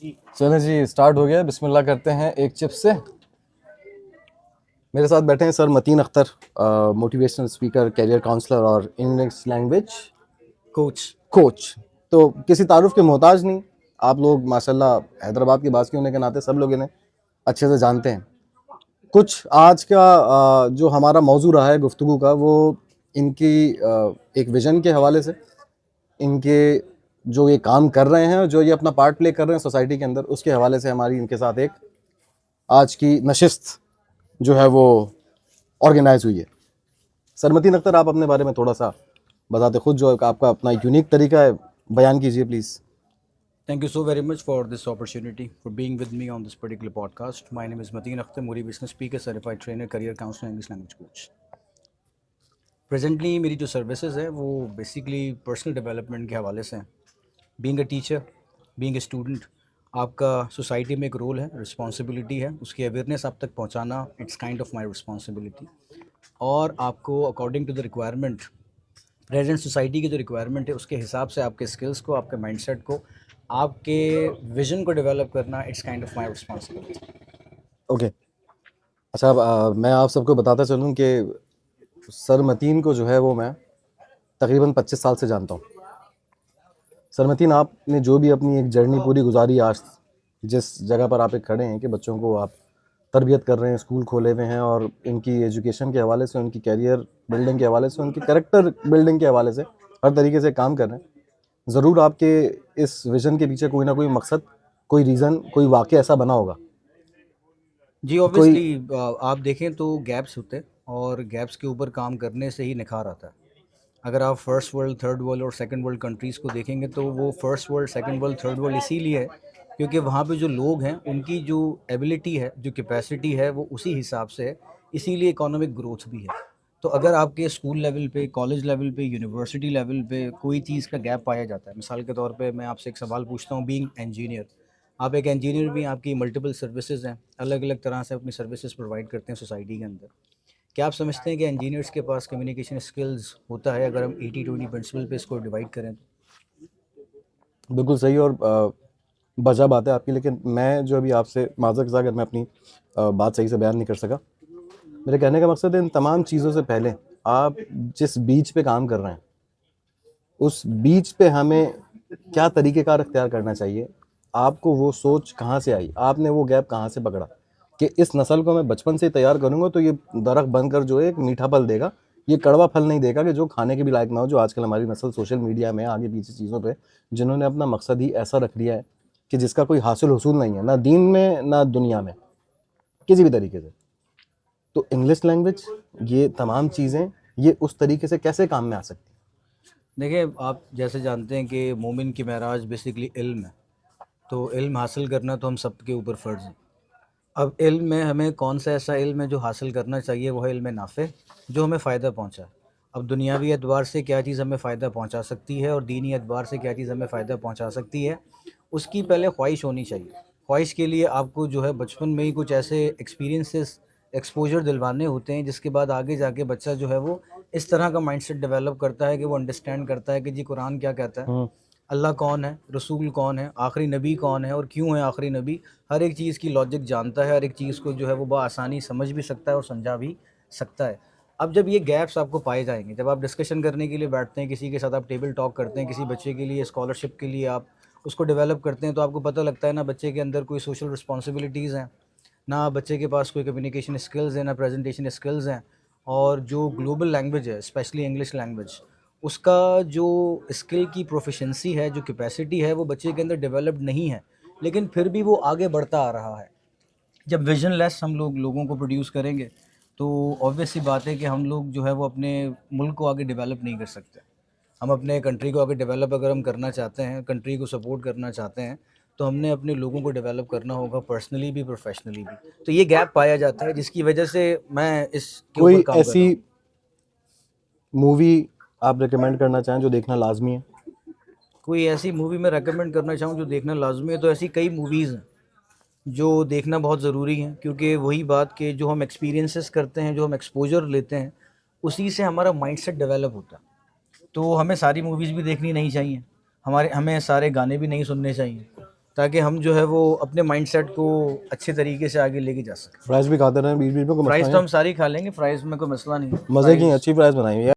चलें जी, स्टार्ट हो गया। बिस्मिल्लाह करते हैं एक चिप से। मेरे साथ बैठे हैं sir Matin Akhtar, motivational speaker, career counsellor और इंग्लिश लैंग्वेज कोच। तो किसी तारुफ के मोहताज नहीं। आप लोग माशाल्लाह हैदराबाद की बात होने के नाते सब लोग इन्हें अच्छे से जानते हैं। कुछ आज का जो हमारा मौजू रहा है गुफ्तगू का, वो इनकी एक विजन के हवाले से, इनके जो ये काम कर रहे हैं और जो ये अपना पार्ट प्ले कर रहे हैं सोसाइटी के अंदर, उसके हवाले से हमारी इनके साथ एक आज की नशिस्त जो है वो ऑर्गेनाइज हुई है। सरमतीन अख्तर, आप अपने बारे में थोड़ा सा बताते, खुद जो आपका अपना यूनिक तरीका है, बयान कीजिए please. Thank you so very much for this opportunity for being with me on this particular podcast. My name is Mateen Akhtar, motivational speaker, certified trainer, career counselor, English language coach. Presently मेरी जो services है वो basically personal development के हवाले से हैं। Being a teacher, being a student, आपका society में एक रोल है, रिस्पॉन्सिबिलिटी है, उसकी अवेयरनेस आप तक पहुंचाना, it's kind of my responsibility. और आपको according to the requirement, present society की जो रिक्वायरमेंट है उसके हिसाब से आपके स्किल्स को, आपके माइंडसेट को, आपके विजन को डेवलप करना, it's kind of my responsibility. Okay, अच्छा, मैं आप सबको बताता चलूँ कि सर मतीन को जो है वो मैं तकरीबन 25 साल से जानता हूँ। सर मतीन, आपने जो भी अपनी एक जर्नी पूरी गुजारी, आज जिस जगह पर आप एक खड़े हैं कि बच्चों को आप तरबियत कर रहे हैं, स्कूल खोले हुए हैं और इनकी एजुकेशन के हवाले से, उनकी कैरियर बिल्डिंग के हवाले से, उनकी कैरेक्टर बिल्डिंग के हवाले से हर तरीके से काम कर रहे हैं। ज़रूर आपके इस विज़न के पीछे कोई ना कोई मकसद, कोई रीज़न, कोई वाक़या ऐसा बना होगा। जी कोई ऑब्वियसली आप देखें तो गैप्स होते हैं और गैप्स के ऊपर काम करने से ही निखार आता है। अगर आप फर्स्ट वर्ल्ड, थर्ड वर्ल्ड और सेकंड वर्ल्ड कंट्रीज़ को देखेंगे तो वो first world, second world, third world इसीलिए है क्योंकि वहाँ पे जो लोग हैं उनकी जो एबिलिटी है, जो कैपेसिटी है, वो उसी हिसाब से है, इसीलिए इकोनॉमिक ग्रोथ भी है। तो अगर आपके स्कूल लेवल पे, कॉलेज लेवल पे, यूनिवर्सिटी लेवल पे कोई चीज़ का गैप पाया जाता है, मिसाल के तौर पे मैं आपसे एक सवाल पूछता हूँ, बीइंग इंजीनियर, आप एक इंजीनियर भी, आपकी मल्टीपल सर्विसेज हैं, अलग अलग तरह से अपनी सर्विसेज प्रोवाइड करते हैं सोसाइटी के अंदर। क्या आप समझते हैं कि इंजीनियर्स के पास कम्युनिकेशन स्किल्स होता है अगर हम 80-20 प्रिंसिपल पे इसको डिवाइड करें तो? बिल्कुल सही और बजा बात है आपकी, लेकिन मैं जो अभी आपसे माज़र के साथ, अगर मैं अपनी बात सही से बयान नहीं कर सका। मेरे कहने का मकसद है, इन तमाम चीज़ों से पहले आप जिस बीच पे काम कर रहे हैं, उस बीच पे हमें क्या तरीक़ेकार इख्तियार करना चाहिए। आपको वो सोच कहाँ से आई, आपने वो गैप कहाँ से पकड़ा कि इस नस्ल को मैं बचपन से ही तैयार करूँगा तो ये दरख्त बनकर जो है एक मीठा फल देगा, ये कड़वा फल नहीं देगा कि जो खाने के भी लायक ना हो। जो आजकल हमारी नस्ल सोशल मीडिया में आगे पीछे चीज़ों पे, जिन्होंने अपना मकसद ही ऐसा रख लिया है कि जिसका कोई हासिल हुसूल नहीं है, ना दीन में ना दुनिया में, किसी भी तरीके से। तो इंग्लिश लैंग्वेज, ये तमाम चीज़ें, ये उस तरीके से कैसे काम में आ सकती हैं? देखिए, आप जैसे जानते हैं कि मोमिन की महराज बेसिकली इल्म है, तो इल्म हासिल करना तो हम सबके ऊपर फ़र्ज़ है। अब इल्म में हमें कौन सा ऐसा इल्म है जो हासिल करना चाहिए, वो है इल्म नाफ़े, जो हमें फ़ायदा पहुँचाए। अब दुनियावी एतबार से क्या चीज़ हमें फ़ायदा पहुँचा सकती है और दीनी एतबार से क्या चीज़ हमें फ़ायदा पहुँचा सकती है, उसकी पहले ख्वाहिश होनी चाहिए। ख्वाहिश के लिए आपको जो है बचपन में ही कुछ ऐसे एक्सपीरियंसेस, एक्सपोज़र दिलवाने होते हैं जिसके बाद आगे जाके बच्चा जो है वो इस तरह का माइंडसेट डेवलप करता है कि वो अंडरस्टैंड करता है कि जी कुरान क्या कहता है, अल्लाह कौन है, रसूल कौन है, आखिरी नबी कौन है और क्यों है आखिरी नबी। हर एक चीज़ की लॉजिक जानता है, हर एक चीज़ को जो है वो बआसानी समझ भी सकता है और समझा भी सकता है। अब जब ये गैप्स आपको पाए जाएँगे, जब आप डिस्कशन करने के लिए बैठते हैं, किसी के साथ आप टेबल टॉक करते हैं, किसी बच्चे के लिए स्कॉलरशिप के लिए आप उसको डेवलप करते हैं, तो आपको पता लगता है ना बच्चे के अंदर कोई सोशल रिस्पॉन्सिबिलिटीज़ हैं, ना बच्चे के पास कोई कम्युनिकेशन स्किल्स हैं, ना प्रेजेंटेशन स्किल्स हैं। और जो ग्लोबल लैंग्वेज है, स्पेशली इंग्लिश लैंग्वेज, उसका जो स्किल की प्रोफिशिएंसी है, जो कैपेसिटी है, वो बच्चे के अंदर डेवलप्ड नहीं है, लेकिन फिर भी वो आगे बढ़ता आ रहा है। जब विजन लेस हम लोगों को प्रोड्यूस करेंगे तो ऑब्वियस सी बात है कि हम लोग जो है वो अपने मुल्क को आगे डेवलप नहीं कर सकते। हम अपने कंट्री को आगे डेवलप अगर हम करना चाहते हैं, कंट्री को सपोर्ट करना चाहते हैं, तो हमने अपने लोगों को डेवलप करना होगा, पर्सनली भी, प्रोफेशनली भी। तो ये गैप पाया जाता है जिसकी वजह से मैं इसके ऊपर कोई काम कर ऐसी रहा हूँ। मूवी आप रिकमेंड करना चाहें जो देखना लाजमी है? कोई ऐसी मूवी मैं रेकमेंड करना चाहूँ जो देखना लाजमी है, तो ऐसी कई मूवीज़ हैं जो देखना बहुत ज़रूरी है, क्योंकि वही बात कि जो हम एक्सपीरियंसेस करते हैं, जो हम एक्सपोजर लेते हैं, उसी से हमारा माइंडसेट डेवलप होता है। तो हमें सारी मूवीज़ भी देखनी नहीं चाहिए, हमें सारे गाने भी नहीं सुनने चाहिए, ताकि हम जो है वो अपने माइंडसेट को अच्छे तरीके से आगे लेके जा सकें। फ्राइज भी खाते रहें बीच बीच में, कोई मसला फ्राइज़ नहीं तो है। हम सारी खा लेंगे, फ्राइज़ में कोई मसला नहीं है। मज़े की हैं, अच्छी फ्राइज बनाई हुई है।